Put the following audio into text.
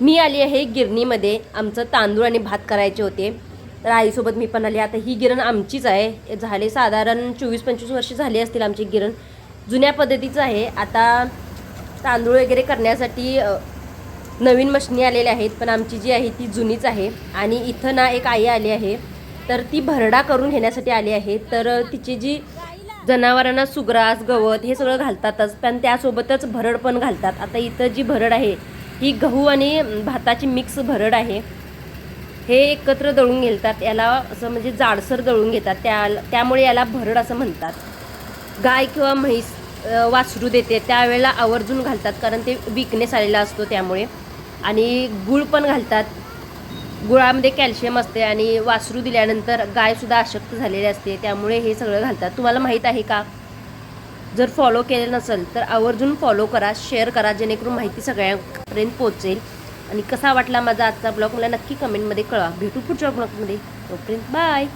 मी आली आहे गिरणीमध्ये. आमचं तांदूळ आणि भात करायचे होते, तर आईसोबत मी पण आली. आता ही गिरण आमचीच आहे. झाले साधारण 24-25 वर्ष झाली असतील आमची गिरण. जुन्या पद्धतीचं आहे. आता तांदूळ वगैरे करण्यासाठी नवीन मशनी आलेल्या आहेत, पण आमची जी आहे ती जुनीच आहे. आणि इथं ना एक आई आली आहे, तर ती भरडा करून घेण्यासाठी आली आहे. तर तिची जी जनावरांना सुग्रास गवत हे सगळं घालतातच, पण त्यासोबतच भरड पण घालतात. आता इथं जी भरड आहे ही गहू आणि भाताची मिक्स भरड आहे. हे एकत्र दळून घेतात. याला असं म्हणजे जाडसर दळून घेतात, त्यामुळे याला भरड असं म्हणतात. गाय किंवा म्हैस वासरू देते त्यावेळेला आवर्जून घालतात, कारण ते विकनेस आलेला असतो त्यामुळे. आणि गूळ पण घालतात. गुळामध्ये कॅल्शियम असते आणि वासरू दिल्यानंतर गायसुद्धा अशक्त झालेली असते, त्यामुळे हे सगळं घालतात. तुम्हाला माहीत आहे का? जर फॉलो केलं नसेल तर आवर्जून फॉलो करा, शेअर करा, जेणेकरून माहिती सगळ्यांपर्यंत पोहोचेल. आणि कसा वाटला माझा आजचा ब्लॉग मला नक्की कमेंटमध्ये कळवा. भेटू पुढच्या ब्लॉगमध्ये. तोपर्यंत बाय.